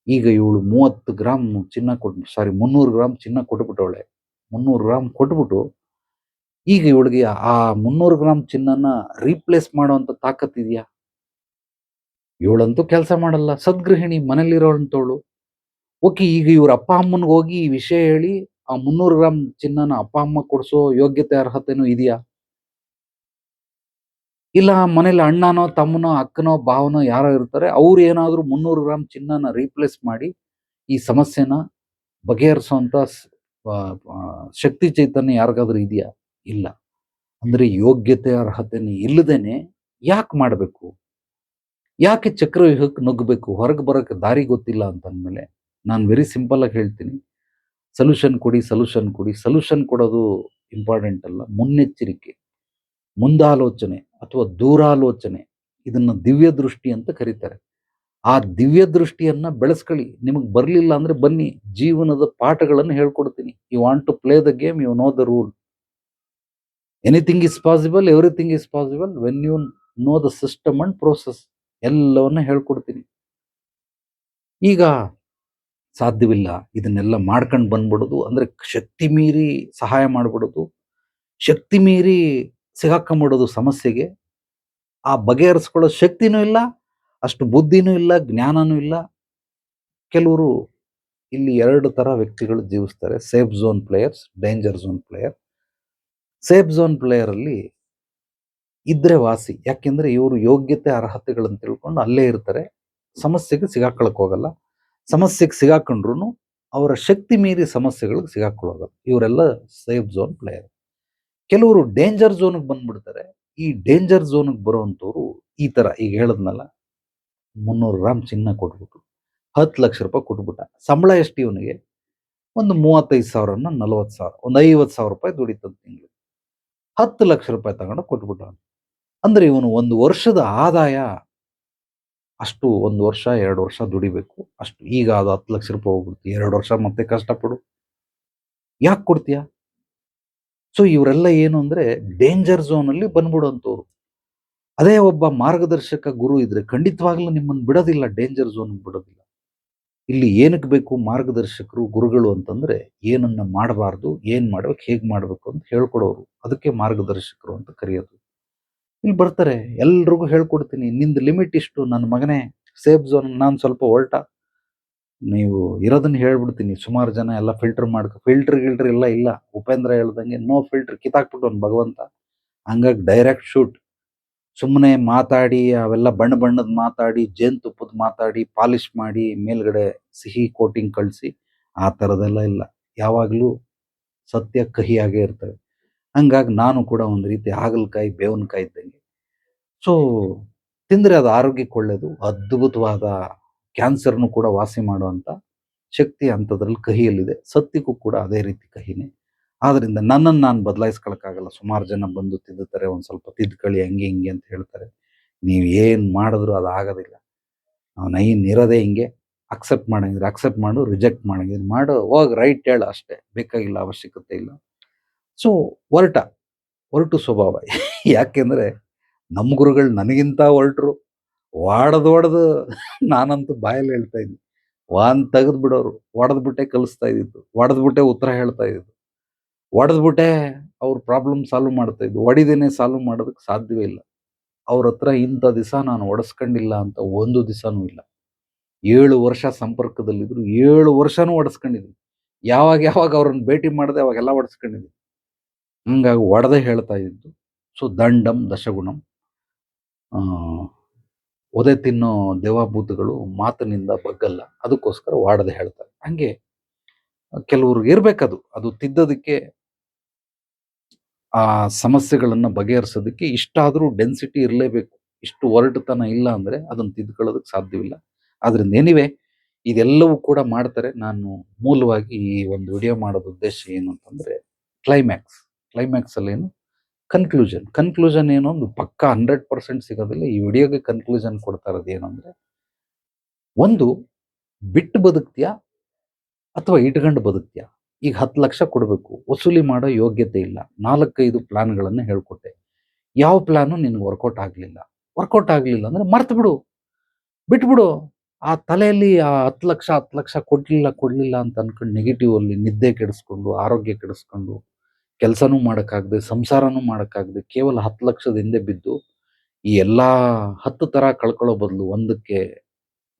ಈಗ ಇವಳು 30 ಗ್ರಾಮ್ ಚಿನ್ನ 300 ಗ್ರಾಮ್ ಚಿನ್ನ ಕೊಟ್ಬಿಟ್ಟವಳೆ. 300 ಗ್ರಾಮ್ ಕೊಟ್ಬಿಟ್ಟು ಈಗ ಇವಳಿಗೆ ಆ 300 ಗ್ರಾಮ್ ಚಿನ್ನನ ರೀಪ್ಲೇಸ್ ಮಾಡುವಂತ ತಾಕತ್ತಿದ್ಯಾ? ಇವಳಂತೂ ಕೆಲಸ ಮಾಡಲ್ಲ, ಸದ್ಗೃಹಿಣಿ, ಮನೇಲಿರೋಂಥವಳು. ಓಕೆ, ಈಗ ಇವ್ರ ಅಪ್ಪ ಅಮ್ಮನಿಗೆ ಹೋಗಿ ಈ ವಿಷಯ ಹೇಳಿ ಆ 300 ಗ್ರಾಮ್ ಚಿನ್ನನ ಅಪ್ಪ ಅಮ್ಮ ಕೊಡ್ಸೋ ಯೋಗ್ಯತೆ ಅರ್ಹತೆನೂ ಇದೆಯಾ? ಇಲ್ಲ ಮನೇಲಿ ಅಣ್ಣನೋ, ತಮ್ಮನೋ, ಅಕ್ಕನೋ, ಭಾವನೋ ಯಾರೋ ಇರ್ತಾರೆ, ಅವ್ರು ಏನಾದ್ರು 300 ಗ್ರಾಮ್ ಚಿನ್ನನ ರೀಪ್ಲೇಸ್ ಮಾಡಿ ಈ ಸಮಸ್ಯೆನ ಬಗೆಹರಿಸುವಂತ ಶಕ್ತಿ ಚೈತನ್ಯ ಯಾರಿಗಾದ್ರೂ ಇದೆಯಾ? ಇಲ್ಲ. ಅಂದ್ರೆ ಯೋಗ್ಯತೆ ಅರ್ಹತೆನೇ ಇಲ್ಲದೇನೆ ಯಾಕೆ ಮಾಡಬೇಕು? ಯಾಕೆ ಚಕ್ರವ್ಯೂಹಕ್ಕೆ ನುಗ್ಗಬೇಕು? ಹೊರಗೆ ಬರೋಕೆ ದಾರಿ ಗೊತ್ತಿಲ್ಲ ಅಂತ ಅಂದಮೇಲೆ ನಾನು ವೆರಿ ಸಿಂಪಲ್ ಆಗಿ ಹೇಳ್ತೀನಿ, ಸೊಲ್ಯೂಷನ್ ಕೊಡಿ, ಸೊಲ್ಯೂಷನ್ ಕೊಡಿ. ಸೊಲ್ಯೂಷನ್ ಕೊಡೋದು ಇಂಪಾರ್ಟೆಂಟ್ ಅಲ್ಲ, ಮುನ್ನೆಚ್ಚರಿಕೆ, ಮುಂದಾಲೋಚನೆ ಅಥವಾ ದೂರಾಲೋಚನೆ, ಇದನ್ನ ದಿವ್ಯ ದೃಷ್ಟಿ ಅಂತ ಕರೀತಾರೆ. ಆ ದಿವ್ಯ ದೃಷ್ಟಿಯನ್ನ ಬೆಳೆಸ್ಕೊಳ್ಳಿ. ನಿಮಗೆ ಬರಲಿಲ್ಲ ಅಂದ್ರೆ ಬನ್ನಿ, ಜೀವನದ ಪಾಠಗಳನ್ನು ಹೇಳ್ಕೊಡ್ತೀನಿ. You want to play the game, you know the rule. Anything is possible, everything is possible when you know the system and process. ಎಲ್ಲವನ್ನ ಹೇಳ್ಕೊಡ್ತೀನಿ. ಈಗ ಸಾಧ್ಯವಿಲ್ಲ ಇದನ್ನೆಲ್ಲ ಮಾಡ್ಕೊಂಡು ಬಂದ್ಬಿಡೋದು ಅಂದ್ರೆ ಶಕ್ತಿ ಮೀರಿ ಸಹಾಯ ಮಾಡ್ಬಿಡೋದು, ಶಕ್ತಿ ಮೀರಿ ಸಿಗಾಕೊಂಬಿಡೋದು ಸಮಸ್ಯೆಗೆ. ಆ ಬಗೆಹರಿಸ್ಕೊಳ್ಳೋ ಶಕ್ತಿನೂ ಇಲ್ಲ, ಅಷ್ಟು ಬುದ್ಧಿನೂ ಇಲ್ಲ, ಜ್ಞಾನನೂ ಇಲ್ಲ. ಕೆಲವರು ಇಲ್ಲಿ 2 ತರ ವ್ಯಕ್ತಿಗಳು ಜೀವಿಸ್ತಾರೆ. Safe zone players, danger zone player. Safe zone player ಅಲ್ಲಿ ಇದ್ರೆ ವಾಸಿ. ಯಾಕೆಂದ್ರೆ ಇವರು ಯೋಗ್ಯತೆ, ಅರ್ಹತೆಗಳನ್ನು ತಿಳ್ಕೊಂಡು ಅಲ್ಲೇ ಇರ್ತಾರೆ. ಸಮಸ್ಯೆಗೆ ಸಿಗಾಕೊಳ್ಳಕ್ ಹೋಗಲ್ಲ. ಸಮಸ್ಯೆಗೆ ಸಿಗಾಕೊಂಡ್ರುನು ಅವರ ಶಕ್ತಿ ಮೀರಿ ಸಮಸ್ಯೆಗಳಿಗೆ ಸಿಗಾಕೊಳ್ಳೋದು. ಇವರೆಲ್ಲ ಸೇಫ್ ಝೋನ್ ಪ್ಲೇಯರ್. ಕೆಲವರು ಡೇಂಜರ್ ಝೋನ್‌ಗೆ ಬಂದ್ಬಿಡ್ತಾರೆ. ಈ ಡೇಂಜರ್ ಝೋನ್‌ಗೆ ಬರುವಂತವ್ರು ಈ ತರ ಈಗ ಹೇಳಿದ್ನಲ್ಲ, 300 ಗ್ರಾಮ್ ಚಿನ್ನ ಕೊಟ್ಬಿಟ್ಟು, 10 ಲಕ್ಷ ರೂಪಾಯಿ ಕೊಟ್ಬಿಟ್ಟ. ಸಂಬಳ ಎಷ್ಟು ಇವನಿಗೆ? ಒಂದು 35,000ನ 40,000, ಒಂದು 50,000 ರೂಪಾಯಿ ದುಡಿತಂತೆ ತಿಂಗ್ಳಿಗೆ. 10 ಲಕ್ಷ ರೂಪಾಯಿ ತಗೊಂಡು ಕೊಟ್ಬಿಟ್ಟ. ಅಂದ್ರೆ ಇವನು ಒಂದು ವರ್ಷದ ಆದಾಯ ಅಷ್ಟು 1 ವರ್ಷ, 2 ವರ್ಷ ದುಡಿಬೇಕು. ಅಷ್ಟು. ಈಗ ಅದು 10 ಲಕ್ಷ ರೂಪಾಯಿ ಹೋಗ್ಬಿಡ್ತು. 2 ವರ್ಷ ಮತ್ತೆ ಕಷ್ಟಪಡು. ಯಾಕೆ ಕೊಡ್ತೀಯಾ? ಸೊ ಇವರೆಲ್ಲ ಏನು ಅಂದ್ರೆ ಡೇಂಜರ್ ಝೋನ್ ಅಲ್ಲಿ ಬಂದ್ಬಿಡುವಂತವ್ರು. ಅದೇ ಒಬ್ಬ ಮಾರ್ಗದರ್ಶಕ ಗುರು ಇದ್ರೆ ಖಂಡಿತವಾಗ್ಲೂ ನಿಮ್ಮನ್ನು ಬಿಡೋದಿಲ್ಲ, ಡೇಂಜರ್ ಝೋನ್ ಬಿಡೋದಿಲ್ಲ. ಇಲ್ಲಿ ಏನಕ್ಕೆ ಬೇಕು ಮಾರ್ಗದರ್ಶಕರು, ಗುರುಗಳು ಅಂತಂದ್ರೆ ಏನನ್ನ ಮಾಡಬಾರ್ದು, ಏನ್ ಮಾಡ್ಬೇಕು, ಹೇಗ್ ಮಾಡ್ಬೇಕು ಅಂತ ಹೇಳ್ಕೊಡೋರು. ಅದಕ್ಕೆ ಮಾರ್ಗದರ್ಶಕರು ಅಂತ ಕರೆಯೋದು. ಇಲ್ಲಿ ಬರ್ತಾರೆ, ಎಲ್ರಿಗೂ ಹೇಳ್ಕೊಡ್ತೀನಿ, ನಿಂದು ಲಿಮಿಟ್ ಇಷ್ಟು ನನ್ನ ಮಗನೇ. ಸೇಫ್ ಝೋನ್ ನಾನು ಸ್ವಲ್ಪ ಹೊರಟ, ನೀವು ಇರೋದನ್ನ ಹೇಳ್ಬಿಡ್ತೀನಿ. ಸುಮಾರು ಜನ ಎಲ್ಲ ಫಿಲ್ಟರ್ ಗಿಲ್ಟರ್ ಎಲ್ಲ ಇಲ್ಲ. ಉಪೇಂದ್ರ ಹೇಳ್ದಂಗೆ ನೋ ಫಿಲ್ಟರ್ ಕಿತ್ತಾಕ್ಬಿಟ್ಟು ಭಗವಂತ. ಹಂಗಾಗಿ ಡೈರೆಕ್ಟ್ ಶೂಟ್. ಸುಮ್ಮನೆ ಮಾತಾಡಿ ಅವೆಲ್ಲ ಬಣ್ಣದ ಮಾತಾಡಿ, ಜೇನುತುಪ್ಪದ ಮಾತಾಡಿ, ಪಾಲಿಶ್ ಮಾಡಿ ಮೇಲ್ಗಡೆ ಸಿಹಿ ಕೋಟಿಂಗ್ ಕಳಿಸಿ ಆ ಥರದ್ದೆಲ್ಲ ಇಲ್ಲ. ಯಾವಾಗಲೂ ಸತ್ಯ ಕಹಿಯಾಗೇ ಇರ್ತವೆ. ಹಂಗಾಗಿ ನಾನು ಕೂಡ ಒಂದು ರೀತಿ ಹಾಗಲಕಾಯಿ, ಬೇವಿನಕಾಯಿ ಇದ್ದಂಗೆ. ಸೊ ತಿಂದರೆ ಅದು ಆರೋಗ್ಯಕ್ಕೆ ಒಳ್ಳೆಯದು. ಅದ್ಭುತವಾದ ಕ್ಯಾನ್ಸರ್‌ನು ಕೂಡ ವಾಸಿ ಮಾಡುವಂಥ ಶಕ್ತಿ ಅಂಥದ್ರಲ್ಲಿ ಕಹಿಯಲ್ಲಿದೆ. ಸತ್ಯಕ್ಕೂ ಕೂಡ ಅದೇ ರೀತಿ ಕಹಿನೇ. ಆದ್ರಿಂದ ನನ್ನನ್ನು ನಾನು ಬದಲಾಯಿಸ್ಕೊಳಕ್ಕಾಗಲ್ಲ. ಸುಮಾರು ಜನ ಬಂದು ತಿದ್ದುತ್ತಾರೆ, ಒಂದು ಸ್ವಲ್ಪ ತಿದ್ಕೊಳ್ಳಿ ಹಂಗೆ ಹಿಂಗೆ ಅಂತ ಹೇಳ್ತಾರೆ. ನೀವು ಏನು ಮಾಡಿದ್ರು ಅದು ಆಗೋದಿಲ್ಲ. ನಾನು ಇರೋದೇ ಹಿಂಗೆ. ಅಕ್ಸೆಪ್ಟ್ ಮಾಡಂಗಿದ್ರೆ ಅಕ್ಸೆಪ್ಟ್ ಮಾಡು, ರಿಜೆಕ್ಟ್ ಮಾಡಂಗಿದ್ರೆ ಮಾಡು, ಹೋಗಿ ರೈಟ್ ಹೇಳು ಅಷ್ಟೇ. ಬೇಕಾಗಿಲ್ಲ, ಅವಶ್ಯಕತೆ ಇಲ್ಲ. ಸೊ ಒರಟು ಸ್ವಭಾವ. ಯಾಕೆಂದ್ರೆ ನಮ್ಮ ಗುರುಗಳು ನನಗಿಂತ ಒರಟರು. ಹೊಡೆದು ನಾನಂತೂ ಬಾಯಲ್ಲಿ ಹೇಳ್ತಾ ಇದ್ದೆ. ವಾಂತಿ ತೆಗೆದು ಬಿಡೋರು. ಹೊಡೆದ್ಬಿಟ್ಟೆ ಕಲಿಸ್ತಾ ಇದ್ದಿದ್ದು. ಹೊಡೆದ್ಬಿಟ್ಟೆ ಉತ್ತರ ಹೇಳ್ತಾ ಇದ್ದಿದ್ದು. ಹೊಡೆದ್ಬಿಟ್ಟೆ ಅವ್ರ ಪ್ರಾಬ್ಲಮ್ ಸಾಲ್ವ್ ಮಾಡ್ತಾ ಇದ್ದು. ಹೊಡಿದೇನೆ ಸಾಲ್ವ್ ಮಾಡೋದಕ್ಕೆ ಸಾಧ್ಯವೇ ಇಲ್ಲ. ಅವ್ರ ಹತ್ರ ಇಂಥ ದಿವಸ ನಾನು ಹೊಡೆಸ್ಕೊಂಡಿಲ್ಲ ಅಂತ ಒಂದು ದಿವಸನೂ ಇಲ್ಲ. 7 ವರ್ಷ ಸಂಪರ್ಕದಲ್ಲಿದ್ರು. 7 ವರ್ಷನೂ ಹೊಡೆಸ್ಕೊಂಡಿದ್ದೀನಿ. ಯಾವಾಗ ಅವ್ರನ್ನ ಭೇಟಿ ಮಾಡಿದೆ ಅವಾಗೆಲ್ಲ ಹೊಡೆಸ್ಕೊಂಡಿದ್ದೀನಿ. ಹಂಗಾಗಿ ಹೊಡೆದೇ ಹೇಳ್ತಾ ಇದ್ದು. ಸೊ ದಂಡಂ ದಶಗುಣಂ. ಆ ಒದೆ ತಿನ್ನೋ ದೇವಾಭೂತಗಳು ಮಾತಿನಿಂದ ಬಗ್ಗಲ್ಲ. ಅದಕ್ಕೋಸ್ಕರ ಹೊಡೆದೇ ಹೇಳ್ತಾರೆ. ಹಂಗೆ ಕೆಲವ್ರಿಗೆ ಇರ್ಬೇಕದು. ಅದು ತಿದ್ದೋದಕ್ಕೆ, ಆ ಸಮಸ್ಯೆಗಳನ್ನ ಬಗೆಹರಿಸೋದಕ್ಕೆ ಇಷ್ಟಾದ್ರೂ ಡೆನ್ಸಿಟಿ ಇರಲೇಬೇಕು. ಇಷ್ಟು ಒರಟುತನ ಇಲ್ಲ ಅಂದ್ರೆ ಅದನ್ನ ತಿದ್ಕೊಳ್ಳೋದಕ್ಕೆ ಸಾಧ್ಯವಿಲ್ಲ. ಆದ್ರಿಂದ ಎನಿವೆ ಇದೆಲ್ಲವೂ ಕೂಡ ಮಾಡ್ತಾರೆ. ನಾನು ಮೂಲವಾಗಿ ಈ ಒಂದು ವಿಡಿಯೋ ಮಾಡೋದು ಉದ್ದೇಶ ಏನು ಅಂತಂದ್ರೆ ಕ್ಲೈಮ್ಯಾಕ್ಸ್ ಅಲ್ಲೇನು ಕನ್ಕ್ಲೂಷನ್ ಏನು ಒಂದು ಪಕ್ಕಾ 100% ಸಿಗೋದಿಲ್ಲ. ಈ ವಿಡಿಯೋಗೆ ಕನ್ಕ್ಲೂಷನ್ ಕೊಡ್ತಾ ಇರೋದು ಏನು ಅಂದ್ರೆ, ಒಂದು ಬಿಟ್ಟು ಬದುಕ್ತೀಯಾ ಅಥವಾ ಇಟ್ಕೊಂಡು ಬದುಕ್ತೀಯಾ? ಈಗ 10 ಲಕ್ಷ ಕೊಡಬೇಕು, ವಸೂಲಿ ಮಾಡೋ ಯೋಗ್ಯತೆ ಇಲ್ಲ. 4-5 ಪ್ಲಾನ್ಗಳನ್ನು ಹೇಳ್ಕೊಟ್ಟೆ. ಯಾವ ಪ್ಲಾನು ನಿನ್ಗೆ ವರ್ಕೌಟ್ ಆಗ್ಲಿಲ್ಲ ಅಂದ್ರೆ ಮರ್ತು ಬಿಡು, ಬಿಟ್ಬಿಡು. ಆ ತಲೆಯಲ್ಲಿ ಆ 10 ಲಕ್ಷ ಕೊಡ್ಲಿಲ್ಲ ಅಂತ ಅನ್ಕೊಂಡು ನೆಗೆಟಿವ್ ಅಲ್ಲಿ ನಿದ್ದೆ ಕೆಡಿಸ್ಕೊಂಡು, ಆರೋಗ್ಯ ಕೆಡಿಸ್ಕೊಂಡು, ಕೆಲಸನೂ ಮಾಡಕ್ಕಾಗದೆ, ಸಂಸಾರನೂ ಮಾಡಕ್ಕಾಗದೆ, ಕೇವಲ 10 ಲಕ್ಷದ ಹಿಂದೆ ಬಿದ್ದು ಈ ಎಲ್ಲಾ 10 ತರ ಕಳ್ಕೊಳ್ಳೋ ಬದಲು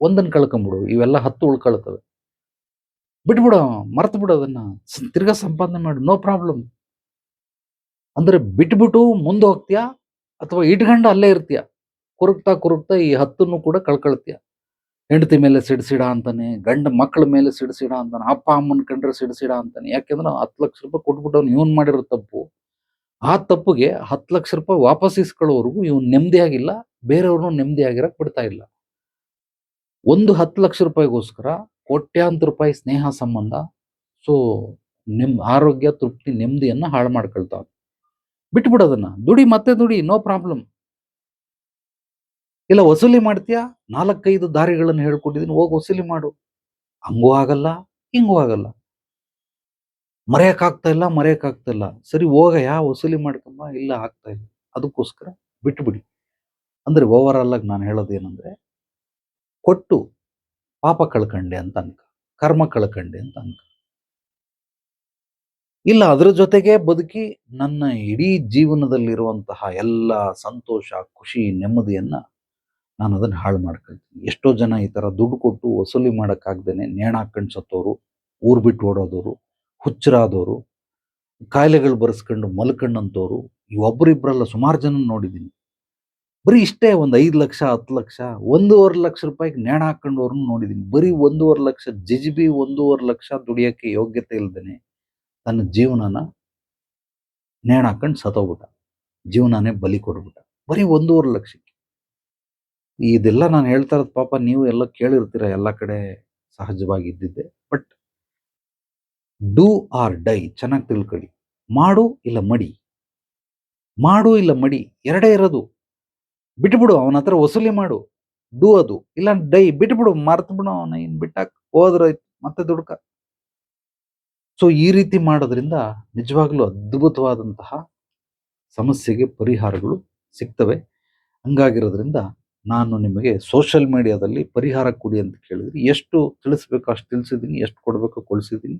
ಒಂದನ್ನ ಕಳ್ಕೊಂಬಿಡು. ಇವೆಲ್ಲ 10 ಉಳ್ಕೊಳ್ತವೆ. ಬಿಟ್ಬಿಡು, ಮರ್ತು ಬಿಡು ಅದನ್ನ. ತಿರ್ಗಾ ಸಂಪಾದನೆ ಮಾಡು, ನೋ ಪ್ರಾಬ್ಲಮ್. ಅಂದ್ರೆ ಬಿಟ್ಬಿಟ್ಟು ಮುಂದೆ ಹೋಗ್ತೀಯಾ ಅಥವಾ ಇಟ್ಕೊಂಡು ಅಲ್ಲೇ ಇರ್ತೀಯ? ಕುರುಕ್ತಾ ಈ 10 ಕೂಡ ಕಳ್ಕೊಳ್ತೀಯ. ಹೆಂಡತಿ ಮೇಲೆ ಸಿಡ್ಸಿಡ ಅಂತಾನೆ, ಮಕ್ಕಳ ಮೇಲೆ ಸಿಡ್ಸಿಡ ಅಂತಾನೆ, ಅಪ್ಪ ಅಮ್ಮನ ಕಂಡ್ರೆ ಸಿಡ್ಸಿಡ ಅಂತಾನೆ. ಯಾಕೆಂದ್ರೆ 10 ಲಕ್ಷ ರೂಪಾಯಿ ಕೊಟ್ಬಿಟ್ಟು ಇವನ್ ಮಾಡಿರೋ ತಪ್ಪು. ಆ ತಪ್ಪಿಗೆ 10 ಲಕ್ಷ ರೂಪಾಯಿ ವಾಪಸ್ ಇಸ್ಕೊಳ್ಳೋವರೆಗೂ ಇವನು ನೆಮ್ಮದಿಯಾಗಿಲ್ಲ, ಬೇರೆಯವ್ರನ್ನು ನೆಮ್ಮದಿಯಾಗಿರಕ್ ಬಿಡ್ತಾ ಇಲ್ಲ. ಒಂದು 10 ಲಕ್ಷ ರೂಪಾಯಿಗೋಸ್ಕರ ಕೋಟ್ಯಾಂತರ ರೂಪಾಯಿ ಸ್ನೇಹ ಸಂಬಂಧ, ಸೊ ಆರೋಗ್ಯ, ತೃಪ್ತಿ, ನೆಮ್ಮದಿಯನ್ನ ಹಾಳು ಮಾಡ್ಕೊಳ್ತಾವ. ಬಿಟ್ಬಿಡೋದನ್ನ. ಮತ್ತೆ ದುಡಿ, ನೋ ಪ್ರಾಬ್ಲಮ್. ಇಲ್ಲ ವಸೂಲಿ ಮಾಡ್ತೀಯಾ? 4-5 ದಾರಿಗಳನ್ನು ಹೇಳ್ಕೊಟ್ಟಿದ್ದೀನಿ, ಹೋಗಿ ವಸೂಲಿ ಮಾಡು. ಹಂಗೂ ಆಗಲ್ಲ, ಹಿಂಗೂ ಆಗಲ್ಲ. ಮರೆಯಕ್ಕಾಗ್ತಾ ಇಲ್ಲ. ಸರಿ ಹೋಗಯ್ಯ, ವಸೂಲಿ ಮಾಡ್ಕೊಂಬ. ಇಲ್ಲ, ಆಗ್ತಾ ಇಲ್ಲ. ಅದಕ್ಕೋಸ್ಕರ ಬಿಟ್ಬಿಡಿ. ಅಂದ್ರೆ ಓವರ್ ಆಲ್ ಆಗಿ ನಾನು ಹೇಳೋದೇನಂದ್ರೆ, ಕೊಟ್ಟು ಪಾಪ ಕಳ್ಕಂಡೆ ಅಂತ ಅನ್ಕ, ಕರ್ಮ ಕಳ್ಕಂಡೆ ಅಂತ ಅನ್ಕ. ಇಲ್ಲ ಅದರ ಜೊತೆಗೆ ಬದುಕಿ ನನ್ನ ಇಡೀ ಜೀವನದಲ್ಲಿರುವಂತಹ ಎಲ್ಲ ಸಂತೋಷ, ಖುಷಿ, ನೆಮ್ಮದಿಯನ್ನ ನಾನು ಅದನ್ನ ಹಾಳು ಮಾಡ್ಕೊಳ್ತೀನಿ. ಎಷ್ಟೋ ಜನ ಈ ತರ ದುಡ್ಡು ಕೊಟ್ಟು ವಸೂಲಿ ಮಾಡಕ್ಕಾಗ್ದೇನೆ ನೇಣು ಹಾಕೊಂಡು ಸತ್ತೋರು, ಊರ್ ಬಿಟ್ಟು ಓಡೋದವ್ರು, ಹುಚ್ಚರಾದವ್ರು, ಕಾಯಿಲೆಗಳು ಬರೆಸ್ಕೊಂಡು ಮಲ್ಕೊಂಡಂತವ್ರು, ಈ ಒಬ್ರಿಬ್ರಲ್ಲ ಸುಮಾರು ಜನ ನೋಡಿದ್ದೀನಿ. ಬರೀ ಇಷ್ಟೇ ಒಂದು 5,00,000, 10,00,000, 1,50,000 ರೂಪಾಯಿಗೆ ನೇಣು ಹಾಕೊಂಡವ್ರನ್ನ ನೋಡಿದ್ದೀನಿ. ಬರೀ 1,50,000 ಜಿಜಿಬಿ 1,50,000 ದುಡಿಯಕ್ಕೆ ಯೋಗ್ಯತೆ ಇಲ್ದೇನೆ ತನ್ನ ಜೀವನನ ನೇಣು ಹಾಕೊಂಡು ಸತ್ತೋಗ್ಬಿಟ್ಟ. ಜೀವನನೇ ಬಲಿ ಕೊಟ್ಬಿಟ್ಟ. ಬರೀ 1,50,000ಕ್ಕೆ. ಇದೆಲ್ಲ ನಾನು ಹೇಳ್ತಾ ಇರೋದು ಪಾಪ ನೀವು ಎಲ್ಲ ಕೇಳಿರ್ತೀರ ಎಲ್ಲ ಕಡೆ ಸಹಜವಾಗಿ ಇದ್ದಿದ್ದೆ. ಬಟ್ ಡೂ ಆರ್ ಡೈ ಚೆನ್ನಾಗಿ ತಿಳ್ಕೊಳ್ಳಿ. ಮಾಡು ಇಲ್ಲ ಮಡಿ. ಮಾಡು ಇಲ್ಲ ಮಡಿ ಎರಡೇ ಇರೋದು. ಬಿಟ್ಬಿಡು ಅವನ ಹತ್ರ ವಸೂಲಿ ಮಾಡು. ಡೂ ಅದು. ಇಲ್ಲ ಡೈ ಬಿಟ್ಬಿಡು ಮರ್ತು ಬಿಡು ಅವನ ಇನ್ ಬಿಟ್ಟಾಕ್ ಹೋದ್ರಾಯ್ತು ಮತ್ತೆ ದುಡ್ಕ. ಸೊ ಈ ರೀತಿ ಮಾಡೋದ್ರಿಂದ ನಿಜವಾಗ್ಲೂ ಅದ್ಭುತವಾದಂತಹ ಸಮಸ್ಯೆಗೆ ಪರಿಹಾರಗಳು ಸಿಗ್ತವೆ. ಹಂಗಾಗಿರೋದ್ರಿಂದ ನಾನು ನಿಮಗೆ ಸೋಷಿಯಲ್ ಮೀಡಿಯಾದಲ್ಲಿ ಪರಿಹಾರ ಕೊಡಿ ಅಂತ ಕೇಳಿದ್ರಿ. ಎಷ್ಟು ತಿಳಿಸ್ಬೇಕೋ ಅಷ್ಟು ತಿಳಿಸಿದ್ದೀನಿ, ಎಷ್ಟು ಕೊಡಬೇಕೋ ಕೊಡಿಸಿದ್ದೀನಿ.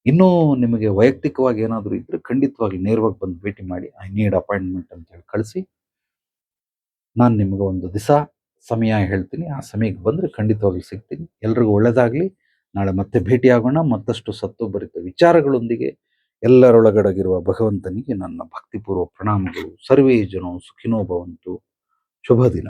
ಇನ್ನೂ ನಿಮಗೆ ವೈಯಕ್ತಿಕವಾಗಿ ಏನಾದರೂ ಇದ್ರೆ ಖಂಡಿತವಾಗಿ ನೇರವಾಗಿ ಬಂದು ಭೇಟಿ ಮಾಡಿ. ಐ ನೀಡ್ ಅಪಾಯಿಂಟ್ಮೆಂಟ್ ಅಂತ ಹೇಳಿ ಕಳಿಸಿ. ನಾನು ನಿಮಗೆ ಒಂದು ದಿವಸ ಸಮಯ ಹೇಳ್ತೀನಿ. ಆ ಸಮಯಕ್ಕೆ ಬಂದರೆ ಖಂಡಿತವಾಗ್ಲೂ ಸಿಗ್ತೀನಿ. ಎಲ್ರಿಗೂ ಒಳ್ಳೆಯದಾಗಲಿ. ನಾಳೆ ಮತ್ತೆ ಭೇಟಿಯಾಗೋಣ ಮತ್ತಷ್ಟು ಸತ್ವಭರಿತ ವಿಚಾರಗಳೊಂದಿಗೆ. ಎಲ್ಲರೊಳಗಡಗಿರುವ ಭಗವಂತನಿಗೆ ನನ್ನ ಭಕ್ತಿಪೂರ್ವ ಪ್ರಣಾಮಗಳು. ಸರ್ವೇ ಜನೋ ಸುಖಿನೋ ಭವಂತು. ಶುಭ ದಿನ.